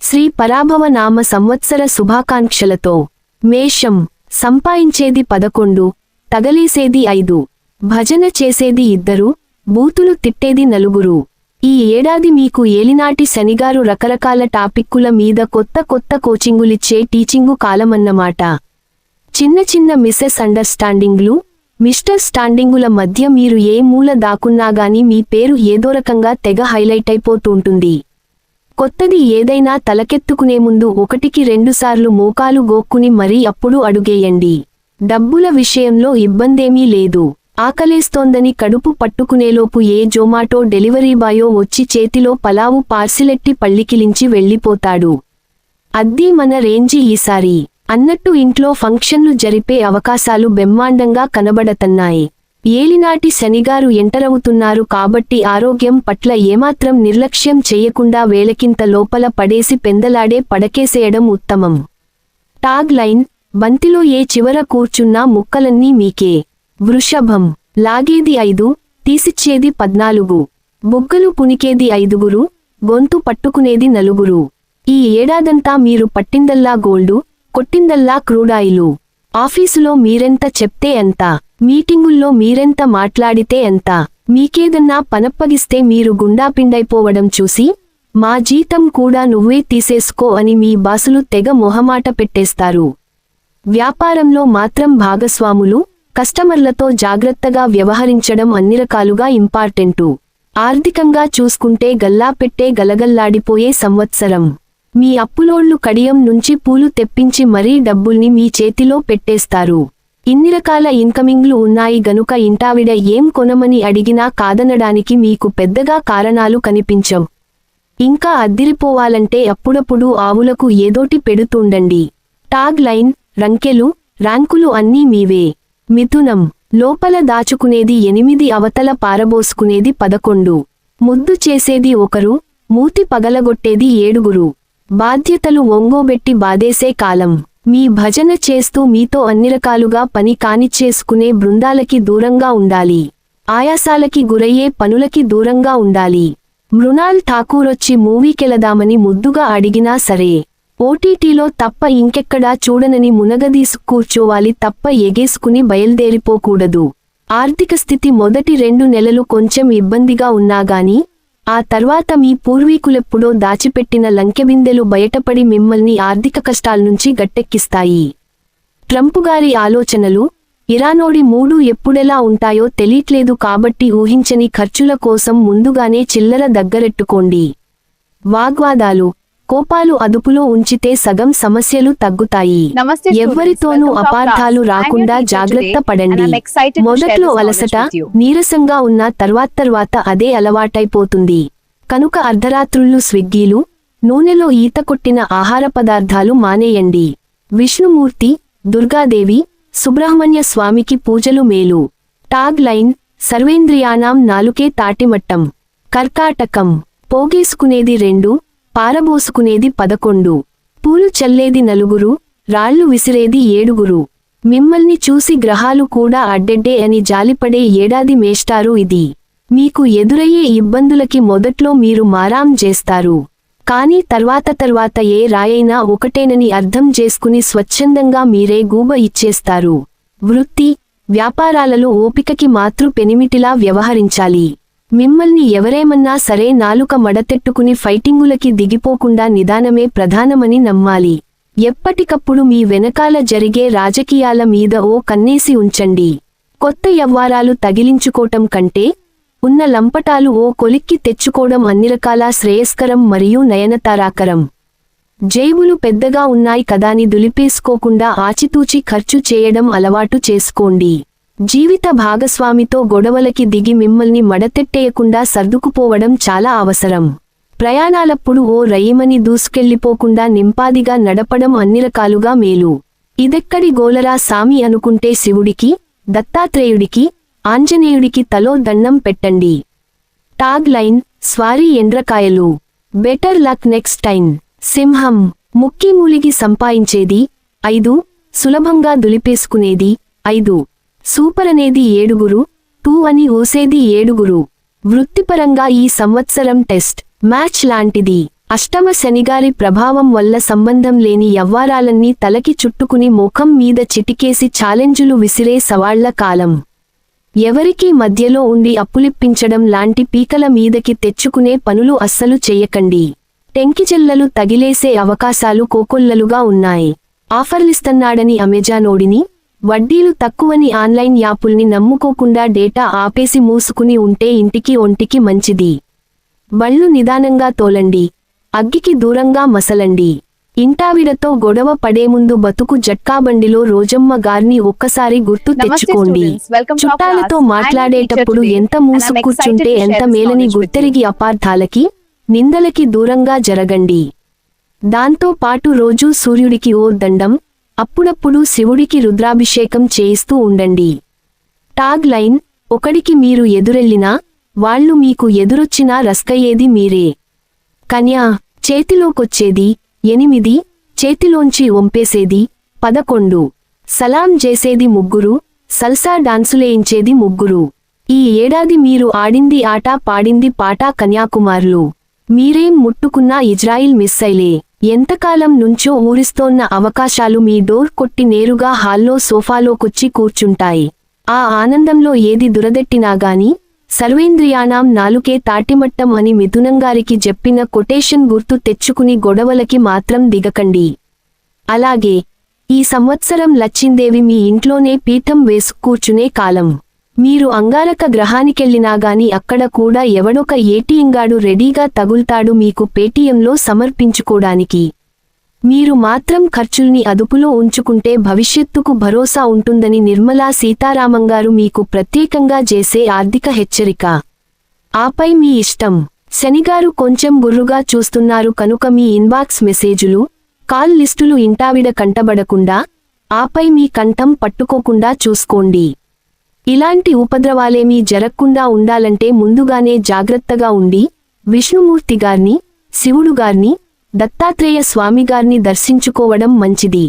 శ్రీ పరాభవ నామ సంవత్సర శుభాకాంక్షలతో. మేషం. సంపాయించేది 11, తగలేసేది 5, భజన చేసేది 2, బూతులు తిట్టేది 4. ఈ ఏడాది మీకు ఏలినాటి శనిగారు రకరకాల టాపిక్కుల మీద కొత్త కోచింగులిచ్చే టీచింగు కాలమన్నమాట. చిన్న చిన్న మిస్సెస్ అండర్స్టాండింగ్లు, మిస్టర్ స్టాండింగుల మధ్య మీరు ఏ మూల దాకున్నాగాని మీ పేరు ఏదోరకంగా తెగ హైలైటైపోతుంటుంది. కొత్తది ఏదైనా తలకెత్తుకునే ముందు 1-2 సార్లు మోకాలు గోక్కుని మరీ అప్పుడు అడుగేయండి. డబ్బుల విషయంలో ఇబ్బందేమీ లేదు. ఆకలేస్తోందని కడుపు పట్టుకునేలోపు ఏ జొమాటో డెలివరీ బాయో వచ్చి చేతిలో పలావు పార్సిలెట్టి పళ్ళికిలించి వెళ్ళిపోతాడు. అద్దీ మన రేంజి ఈసారి అన్నట్టు ఇంట్లో ఫంక్షన్లు జరిపే అవకాశాలు బెమ్మాండంగా కనబడతన్నాయి. ఏలినాటి శనిగారు ఎంటరవుతున్నారు కాబట్టి ఆరోగ్యం పట్ల ఏమాత్రం నిర్లక్ష్యం చెయ్యకుండా వేళకింత లోపల పడేసి పెందలాడే పడకేసేయడం ఉత్తమం. టాగ్ లైన్: బంతిలో ఏ చివర కూర్చున్నా ముక్కలన్నీ మీకే. వృషభం. లాగేది 5, తీసిచ్చేది 14, బుగ్గలు పునికేది 5, గొంతు పట్టుకునేది 4. ఈ ఏడాదంతా మీరు పట్టిందల్లా గోల్డు, కొట్టిందల్లా క్రూడాయిలు. ఆఫీసులో మీరెంత చెప్తే ఎంత, మీటింగుల్లో మీరెంత మాట్లాడితే ఎంత, మీకేదన్నా పనప్పగిస్తే మీరు గుండాపిండైపోవడం చూసి మా జీతం కూడా నువ్వే తీసేసుకో అని మీ బాసులు తెగ మొహమాట పెట్టేస్తారు. వ్యాపారంలో మాత్రం భాగస్వాములు, కస్టమర్లతో జాగ్రత్తగా వ్యవహరించడం అన్నిరకాలుగా ఇంపార్టెంటు. ఆర్థికంగా చూసుకుంటే గల్లాపెట్టే గలగల్లాడిపోయే సంవత్సరం. మీ అప్పులోళ్లు కడియం నుంచి పూలు తెప్పించి మరీ డబ్బుల్ని మీ చేతిలో పెట్టేస్తారు. ఇన్ని రకాల ఇన్కమింగ్లు ఉన్నాయి గనుక ఇంటావిడ ఏం కొనమని అడిగినా కాదనడానికి మీకు పెద్దగా కారణాలు కనిపించం. ఇంకా అద్దిరిపోవాలంటే అప్పుడప్పుడు ఆవులకు ఏదోటి పెడుతుండండి. టాగ్ లైన్: రంకెలు, ర్యాంకులు అన్నీ మీవే. మిథునం. లోపల దాచుకునేది 8, అవతల పారబోసుకునేది 11. ముద్దు చేసేది 1, మూతి పగలగొట్టేది 7. బాధ్యతలు ఒంగోబెట్టి బాదేసే కాలం. మీ భజన చేస్తూ మీతో అన్నిరకాలుగా పని కానిచ్చేసుకునే బృందాలకి దూరంగా ఉండాలి. ఆయాసాలకి గురయ్యే పనులకి దూరంగా ఉండాలి. మృణాల్ ఠాకూరొచ్చి మూవీకెళదామని ముద్దుగా అడిగినా సరే, ఓటీటీలో తప్ప ఇంకెక్కడా చూడనని మునగదీసు కూర్చోవాలి తప్ప ఎగేసుకుని బయల్దేరిపోకూడదు. ఆర్థిక స్థితి మొదటి 2 నెలలు కొంచెం ఇబ్బందిగా ఉన్నాగాని ఆ తర్వాత మీ పూర్వీకులెప్పుడో దాచిపెట్టిన లంకెబిందెలు బయటపడి మిమ్మల్ని ఆర్థిక కష్టాల్నుంచి గట్టెక్కిస్తాయి. ట్రంపుగారి ఆలోచనలు, ఇరానోడి మూడు ఎప్పుడెలా ఉంటాయో తెలీట్లేదు కాబట్టి ఊహించని ఖర్చుల కోసం ముందుగానే చిల్లర దగ్గరెట్టుకోండి. వాగ్వాదాలు, కోపాలు అదుపులో ఉంచితే సగం సమస్యలు తగ్గుతాయి. ఎవ్వరితోనూ అపార్థాలు రాకుండా జాగ్రత్త పడండి. మొదట్లో అలసట, నీరసంగా ఉన్న తర్వాత అదే అలవాటైపోతుంది. కనుక అర్ధరాత్రుళ్ళు స్విగ్గీలు, నూనెలో ఈత కొట్టిన ఆహార పదార్థాలు మానేయండి. విష్ణుమూర్తి, దుర్గాదేవి, సుబ్రహ్మణ్య స్వామికి పూజలు మేలు. టాగ్ లైన్: సర్వేంద్రియాణం నాలుకే తాటిమట్టం. కర్కాటకం. పోగేసుకునేది 2, పారబోసుకునేది 11. పూలు చల్లేది 4, రాళ్లు విసిరేది 7. మిమ్మల్ని చూసి గ్రహాలు కూడా అడ్డెడ్డే అని జాలిపడే ఏడాది మేష్టారు ఇది. మీకు ఎదురయ్యే ఇబ్బందులకి మొదట్లో మీరు మారాం చేస్తారు. కానీ తర్వాత ఏ రాయైనా ఒకటేనని అర్థం చేసుకుని స్వచ్ఛందంగా మీరే గూబ ఇచ్చేస్తారు. వృత్తి, వ్యాపారాలలో ఓపికకి మాతృ పెనిమిటిలా వ్యవహరించాలి. మిమ్మల్ని ఎవరేమన్నా సరే నాలుక మడతెట్టుకుని ఫైటింగులకి దిగిపోకుండా నిదానమే ప్రధానమని నమ్మాలి. ఎప్పటికప్పుడు మీ వెనకాల జరిగే రాజకీయాల మీద ఓ కన్నేసి ఉంచండి. కొత్త యవ్వారాలు తగిలించుకోవటం కంటే ఉన్న లంపటాలు ఓ కొలిక్కి తెచ్చుకోవడం అన్నిరకాల శ్రేయస్కరం మరియు నయనతారాకరం. జేబులు పెద్దగా ఉన్నాయి కదాని దులిపేసుకోకుండా ఆచితూచి ఖర్చు చేయడం అలవాటు చేసుకోండి. జీవిత భాగస్వామితో గొడవలకి దిగి మిమ్మల్ని మడతెట్టేయకుండా సర్దుకుపోవడం చాలా అవసరం. ప్రయాణాలప్పుడు ఓ రయ్యమని దూసుకెళ్లిపోకుండా నింపాదిగా నడపడం అన్నిరకాలుగా మేలు. ఇదెక్కడి గోలరా సామి అనుకుంటే శివుడికి, దత్తాత్రేయుడికి, ఆంజనేయుడికి తలో దండం పెట్టండి. టాగ్ లైన్: స్వారీ ఎండ్రకాయలు. Better luck next time. సింహం. ముక్కిమూలిగి సంపాయించేది 5, సులభంగా దులిపేసుకునేది 5. సూపరనేది 7, 2 అని ఊసేది 7. వృత్తిపరంగా ఈ సంవత్సరం టెస్ట్ మ్యాచ్ లాంటిది. అష్టమ శనిగారి ప్రభావం వల్ల సంబంధం లేని యవ్వారాలన్నీ తలకి చుట్టుకుని ముఖం మీద చిటికేసి ఛాలెంజులు విసిరే సవాళ్ల కాలం. ఎవరికీ మధ్యలో ఉండి అప్పులిప్పించడం లాంటి పీకల మీదకి తెచ్చుకునే పనులు అస్సలు చెయ్యకండి. టెంకిచెల్లలు తగిలేసే అవకాశాలు కోకొల్లలుగా ఉన్నాయి. ఆఫర్లిస్తన్నాడని అమెజానోడిని, వడ్డీలు తక్కువని ఆన్లైన్ యాపుల్ని నమ్ముకోకుండా డేటా ఆపేసి మూసుకుని ఉంటే ఇంటికి ఒంటికి మంచిది. బళ్ళు నిదానంగా తోలండి. అగ్గికి దూరంగా మసలండి. ఇంటావిడతో గొడవ పడేముందు బతుకు జట్కాబండిలో రోజమ్మ గార్ని ఒక్కసారి గుర్తు తెచ్చుకోండి. చుట్టాలతో మాట్లాడేటప్పుడు ఎంత మూసుకూర్చుంటే ఎంత మేలని గుర్తెరిగి అపార్థాలకి, నిందలకి దూరంగా జరగండి. దాంతో పాటు రోజూ సూర్యుడికి ఓ దండం, అప్పుడప్పుడు శివుడికి రుద్రాభిషేకం చేయిస్తూ ఉండండి. టాగ్ లైన్: ఒకడికి మీరు ఎదురెళ్ళినా, వాళ్ళు మీకు ఎదురొచ్చినా రస్కయ్యేది మీరే. కన్యా: చేతిలోకొచ్చేది 8, చేతిలోంచి ఒంపేసేది 11. సలాం చేసేది 3, సల్సా డాన్సులేయించేది 3. ఈ ఏడాది మీరు ఆడింది ఆట పాడింది పాట కన్యాకుమారులు. మీరేం ముట్టుకున్నా ఇజ్రాయిల్ మిస్సైలే. ఎంతకాలం నుంచో ఊరిస్తోన్న అవకాశాలు మీ డోర్ కొట్టి నేరుగా హాల్లో సోఫాలోకొచ్చి కూర్చుంటాయి. ఆ ఆనందంలో ఏది దురదెట్టినాగాని సర్వేంద్రియాణం నాలుకే తాటిమట్టం అని మిథునంగారికి చెప్పిన కొటేషన్ గుర్తు తెచ్చుకుని గొడవలకి మాత్రం దిగకండి. అలాగే ఈ సంవత్సరం లచ్చిందేవి మీ ఇంట్లోనే పీఠం వేసు కూర్చునే కాలం. మీరు అంగారక గ్రహానికెళ్ళినాగాని అక్కడ కూడా ఎవడొక ఏటీఎంగాడు రెడీగా తగుల్తాడు మీకు పేటీఎంలో సమర్పించుకోడానికి. మీరు మాత్రం ఖర్చుల్ని అదుపులో ఉంచుకుంటే భవిష్యత్తుకు భరోసా ఉంటుందని నిర్మలా సీతారామంగారు మీకు ప్రత్యేకంగా చేసే ఆర్థిక హెచ్చరిక. ఆపై మీ ఇష్టం. శనిగారు కొంచెం గుర్రుగా చూస్తున్నారు కనుక మీ ఇన్బాక్స్ మెసేజులు, కాల్ లిస్టులు ఇంటావిడ కంటబడకుండా, ఆపై మీ కంఠం పట్టుకోకుండా చూసుకోండి. ఇలాంటి ఉపద్రవాలేమీ జరక్కుండా ఉండాలంటే ముందుగానే జాగ్రత్తగా ఉండి విష్ణుమూర్తిగార్ని, శివుడుగార్ని, దత్తాత్రేయ స్వామిగార్ని దర్శించుకోవడం మంచిది.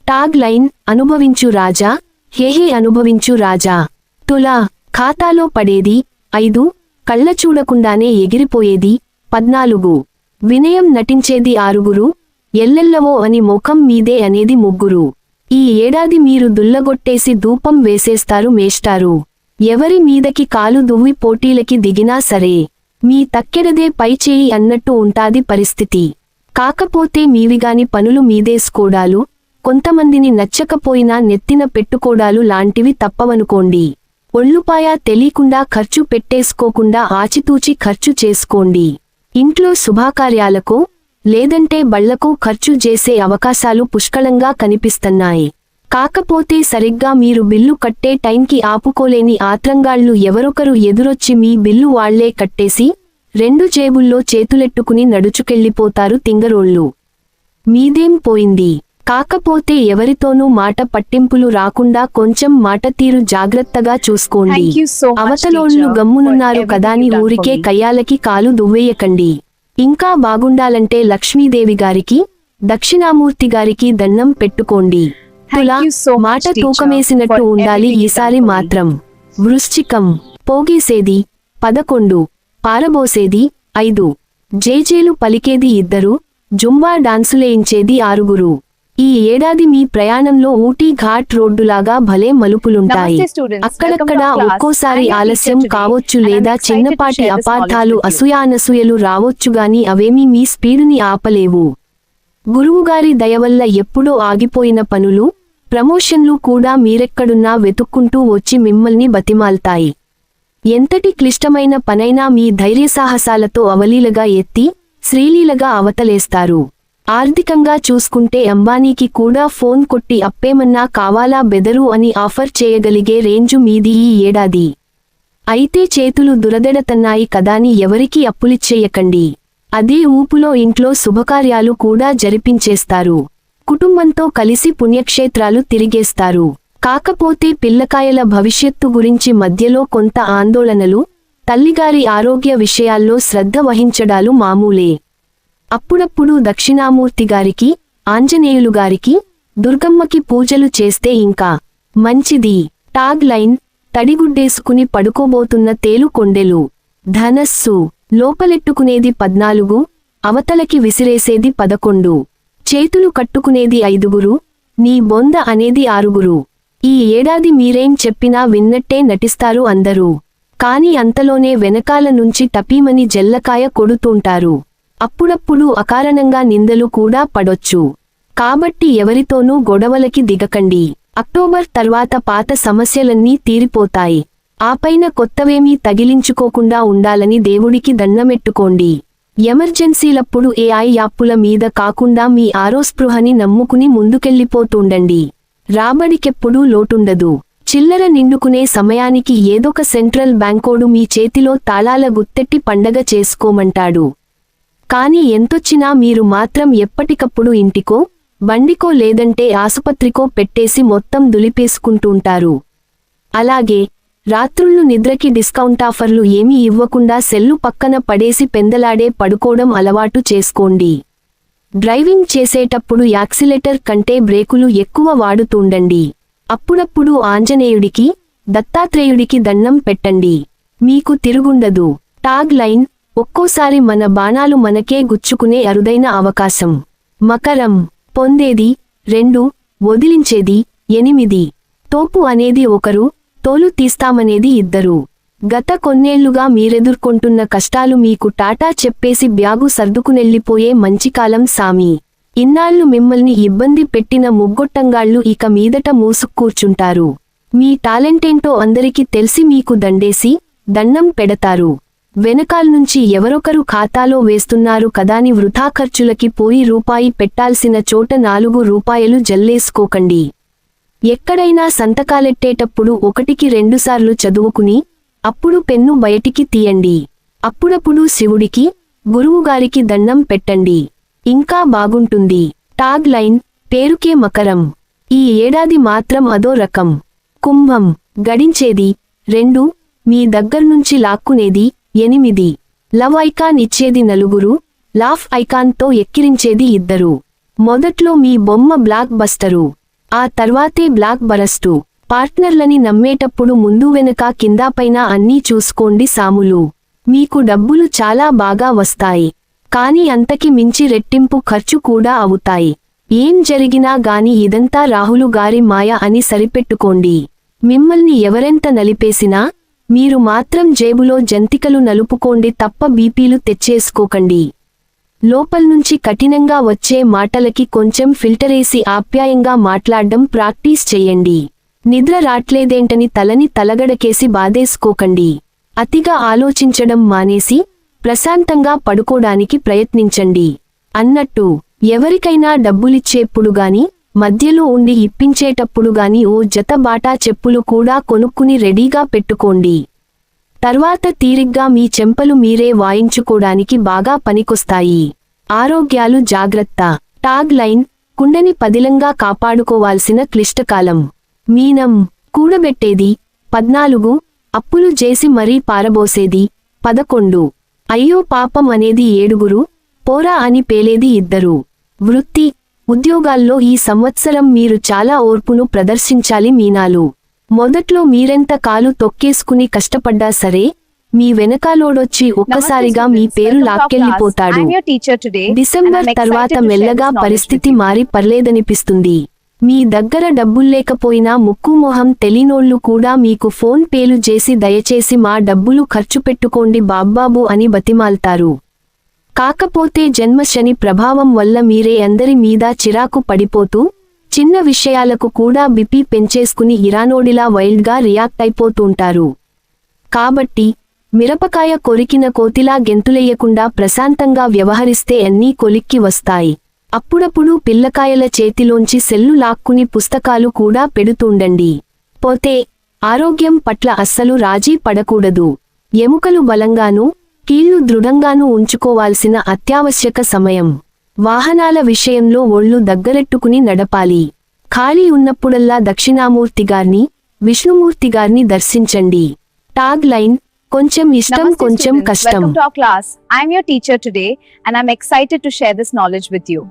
టాగ్ లైన్: అనుభవించు రాజా, హేహే అనుభవించు రాజా. తులా: ఖాతాలో పడేది 5, కళ్ళ చూడకుండానే ఎగిరిపోయేది 14. వినయం నటించేది 6, ఎల్లెల్లవో అని ముఖం మీదే అనేది 3. ఈ ఏడాది మీరు దుల్లగొట్టేసి ధూపం వేసేస్తారు మేష్టారు. ఎవరి మీదకి కాలు దువ్వి పోటీలకి దిగినా సరే మీ తక్కెడదే పైచేయి అన్నట్టు ఉంటాది పరిస్థితి. కాకపోతే మీవిగాని పనులు మీదేసుకోడాలు, కొంతమందిని నచ్చకపోయినా నెత్తిన పెట్టుకోడాలు లాంటివి తప్పవనుకోండి. ఒళ్ళుపాయా తెలీకుండా ఖర్చు పెట్టేసుకోకుండా ఆచితూచి ఖర్చు చేసుకోండి. ఇంట్లో శుభాకార్యాలకు, లేదంటే బళ్లకు ఖర్చు చేసే అవకాశాలు పుష్కళంగా కనిపిస్తున్నాయి. కాకపోతే సరిగ్గా మీరు బిల్లు కట్టే టైంకి ఆపుకోలేని ఆత్రంగాళ్లు ఎవరొకరు ఎదురొచ్చి మీ బిల్లు వాళ్లే కట్టేసి 2 జేబుల్లో చేతులెట్టుకుని నడుచుకెళ్ళిపోతారు తింగరోళ్ళు. మీదేం పోయింది. కాకపోతే ఎవరితోనూ మాట పట్టింపులు రాకుండా కొంచెం మాటతీరు జాగ్రత్తగా చూసుకోండి. అవతలోళ్ళు గమ్మునున్నారు కదాని ఊరికే కయ్యాలకి కాలు దువ్వేయకండి. ఇంకా బాగుండాలంటే లక్ష్మీదేవిగారికి, దక్షిణామూర్తిగారికి దండం పెట్టుకోండి. తులా: మాట తూకమేసినట్టు ఉండాలి ఈసారి మాత్రం. వృశ్చికం: పోగేసేది 11, పారబోసేది 5, జేజేలు పలికేది 2, జుంబా డాన్సులేయించేది 6. ఈ ఏడాది మీ ప్రయాణంలో ఊటీ ఘాట్ రోడ్డులాగా భలే మలుపులుంటాయి. అక్కడక్కడా ఒక్కోసారి ఆలస్యం కావొచ్చు లేదా చిన్నపాటి అపార్థాలు అసూయానసూయలు రావొచ్చుగాని అవేమీ మీ స్పీడుని ఆపలేవు. గురువుగారి దయవల్ల ఎప్పుడో ఆగిపోయిన పనులు, ప్రమోషన్లు కూడా మీరెక్కడున్నా వెతుక్కుంటూ వచ్చి మిమ్మల్ని బతిమాల్తాయి. ఎంతటి క్లిష్టమైన పనైనా మీ ధైర్యసాహసాలతో అవలీలగా ఎత్తి, శ్రీలీలగా అవతలేస్తారు. ఆర్థికంగా చూసుకుంటే అంబానీకి కూడా ఫోన్ కొట్టి అప్పేమన్నా కావాలా బెదరు అని ఆఫర్ చేయగలిగే రేంజు మీది ఈ ఏడాది. అయితే చేతులు దురదెడతన్నాయి కదాని ఎవరికీ అప్పులిచ్చేయకండి. అదే ఊపులో ఇంట్లో శుభకార్యాలు కూడా జరిపించేస్తారు. కుటుంబంతో కలిసి పుణ్యక్షేత్రాలు తిరిగేస్తారు. కాకపోతే పిల్లకాయల భవిష్యత్తు గురించి మధ్యలో కొంత ఆందోళనలు, తల్లిగారి ఆరోగ్య విషయాల్లో శ్రద్ధ వహించడాలు మామూలే. అప్పుడప్పుడు దక్షిణామూర్తిగారికి, ఆంజనేయులుగారికి, దుర్గమ్మకి పూజలు చేస్తే ఇంకా మంచిది. టాగ్ లైన్: తడిగుడ్డేసుకుని పడుకోబోతున్న తేలు కొండెలు. ధనస్సు: లోపలెట్టుకునేది 14, అవతలకి విసిరేసేది 11. చేతులు కట్టుకునేది 5. నీ బొంద అనేది 6. ఈ ఏడాది మీరేం చెప్పినా విన్నట్టే నటిస్తారు అందరూ. కాని అంతలోనే వెనకాల నుంచి టపీమని జల్లకాయ కొడుతుంటారు. అప్పుడప్పుడు అకారణంగా నిందలు కూడా పడొచ్చు. కాబట్టి ఎవరితోనూ గొడవలకి దిగకండి. అక్టోబర్ తర్వాత పాత సమస్యలన్నీ తీరిపోతాయి. ఆపైన కొత్తవేమీ తగిలించుకోకుండా ఉండాలని దేవుడికి దండమెట్టుకోండి. ఎమర్జెన్సీలప్పుడు ఏఐ యాప్పుల మీద కాకుండా మీ ఆరోస్పృహని నమ్ముకుని ముందుకెళ్ళిపోతుండండి. రాబడికెప్పుడూ లోటుండదు. చిల్లర నిండుకునే సమయానికి ఏదొక సెంట్రల్ బ్యాంకోడు మీ చేతిలో తాళాల గుత్తెట్టి పండగ చేసుకోమంటాడు. కాని ఎంతొచ్చినా మీరు మాత్రం ఎప్పటికప్పుడు ఇంటికో, బండికో లేదంటే ఆసుపత్రికో పెట్టేసి మొత్తం దులిపేసుకుంటుంటారు. అలాగే రాత్రుళ్ళు నిద్రకి డిస్కౌంటాఫర్లు ఏమీ ఇవ్వకుండా సెల్లు పక్కన పడేసి పెందలాడే పడుకోవడం అలవాటు చేసుకోండి. డ్రైవింగ్ చేసేటప్పుడు యాక్సిలేటర్ కంటే బ్రేకులు ఎక్కువ వాడుతుండండి. అప్పుడప్పుడు ఆంజనేయుడికి, దత్తాత్రేయుడికి దండం పెట్టండి. మీకు తిరుగుండదు. టాగ్ లైన్: ఒక్కోసారి మన బాణాలు మనకే గుచ్చుకునే అరుదైన అవకాశం. మకరం: పొందేది 2, వదిలించేది 8. తోపు అనేది 1, తోలు తీస్తామనేది 2. గత కొన్నేళ్లుగా మీరెదుర్కొంటున్న కష్టాలు మీకు టాటా చెప్పేసి బ్యాగు సర్దుకునెళ్ళిపోయే మంచికాలం సామి. ఇన్నాళ్లు మిమ్మల్ని ఇబ్బంది పెట్టిన ముగ్గొట్టంగాళ్లు ఇక మీదట మూసుక్కూర్చుంటారు. మీ టాలెంటేంటో అందరికీ తెలిసి మీకు దండేసి, దండం పెడతారు. వెనకాల్నుంచి ఎవరొకరు ఖాతాలో వేస్తున్నారు కదాని వృథా ఖర్చులకి పోయి రూపాయి పెట్టాల్సిన చోట 4 రూపాయలు జల్లేసుకోకండి. ఎక్కడైనా సంతకాలెట్టేటప్పుడు 1కి 2 సార్లు చదువుకుని, అప్పుడు పెన్ను బయటికి తీయండి. అప్పుడప్పుడు శివుడికి, గురువుగారికి దండం పెట్టండి. ఇంకా బాగుంటుంది. టాగ్ లైన్: పేరుకే మకరం. ఈ ఏడాది మాత్రం అదో రకం. కుంభం: గడించేది 2, మీ దగ్గర్నుంచి లాక్కునేది 8. లవ్ ఐకాన్ ఇచ్చేది 4, లాఫ్ ఐకాన్తో ఎక్కిరించేది 2. మొదట్లో మీ బొమ్మ బ్లాక్ బస్టరు, ఆ తర్వాతే బ్లాక్ బరస్టు. పార్ట్నర్లని నమ్మేటప్పుడు ముందు వెనక కిందాపైన అన్నీ చూసుకోండి సాములు. మీకు డబ్బులు చాలా బాగా వస్తాయి. కాని అంతకి మించి రెట్టింపు ఖర్చు కూడా అవుతాయి. ఏం జరిగినా గాని ఇదంతా రాహులు గారి మాయ అని సరిపెట్టుకోండి. మిమ్మల్ని ఎవరెంత నలిపేసినా, మీరు మాత్రం జేబులో జంతికలు నలుపుకోండి తప్ప బీపీలు తెచ్చేసుకోకండి. లోపల్నుంచి కఠినంగా వచ్చే మాటలకి కొంచెం ఫిల్టరేసి ఆప్యాయంగా మాట్లాడ్డం ప్రాక్టీస్ చెయ్యండి. నిద్ర రాట్లేదేంటని తలని తలగడకేసి బాధేసుకోకండి. అతిగా ఆలోచించడం మానేసి, ప్రశాంతంగా పడుకోడానికి ప్రయత్నించండి. అన్నట్టు ఎవరికైనా డబ్బులిచ్చేప్పుడు గాని, మధ్యలో ఉండి ఇప్పించేటప్పుడు గాని ఓ జత బాటా చెప్పులు కూడా కొనుక్కుని రెడీగా పెట్టుకోండి. తర్వాత తీరిగ్గా మీ చెంపలు మీరే వాయించుకోడానికి బాగా పనికొస్తాయి. ఆరోగ్యాలు జాగ్రత్త. టాగ్ లైన్: కుండని పదిలంగా కాపాడుకోవాల్సిన క్లిష్టకాలం. మీనం: కూడబెట్టేది 14, అప్పులు చేసి మరీ పారబోసేది 11. అయ్యో పాపం అనేది 7, పోరా అని పేలేది 2. వృత్తి, ఉద్యోగాల్లో ఈ సంవత్సరం మీరు చాలా ఓర్పును ప్రదర్శించాలి మీనాలు. మొదట్లో మీరెంత కాలు తొక్కేసుకుని కష్టపడ్డా సరే, మీ వెనకాలోడొచ్చి ఒక్కసారిగా మీ పేరు లాక్కెళ్ళిపోతాడు. డిసెంబర్ తర్వాత మెల్లగా పరిస్థితి మారి పర్లేదనిపిస్తుంది. మీ దగ్గర డబ్బుల్లేకపోయినా ముక్కుమొహం తెలీనోళ్లు కూడా మీకు ఫోన్ పేలు చేసి దయచేసి మా డబ్బులు ఖర్చు పెట్టుకోండి బాబ్బాబు అని బతిమాల్తారు. కాకపోతే జన్మ శని ప్రభావం వల్ల మీరే అందరి మీద చిరాకు పడిపోతూ, చిన్న విషయాలకు కూడా బిపి పెంచేసుకుని ఇరానోడిలా వైల్డ్గా రియాక్ట్ అయిపోతుంటారు. కాబట్టి మిరపకాయ కొరికిన కోతిలా గెంతులెయ్యకుండా ప్రశాంతంగా వ్యవహరిస్తే అన్నీ కొలిక్కి వస్తాయి. అప్పుడప్పుడు పిల్లకాయల చేతిలోంచి సెల్లు లాక్కుని పుస్తకాలు కూడా పెడుతుండండి. పోతే ఆరోగ్యం పట్ల అస్సలు రాజీ పడకూడదు. ఎముకలు బలంగానూ, కీళ్లు దృఢంగానూ ఉంచుకోవాల్సిన అత్యావశ్యక సమయం. వాహనాల విషయంలో ఒళ్ళు దగ్గరెట్టుకుని నడపాలి. ఖాళీ ఉన్నప్పుడల్లా దక్షిణామూర్తిగార్ని, విష్ణుమూర్తిగార్ని దర్శించండి. టాగ్ లైన్: కొంచెం ఇష్టం కొంచెం కష్టం. Welcome to our class. I am your teacher today and I am excited to share this knowledge with you.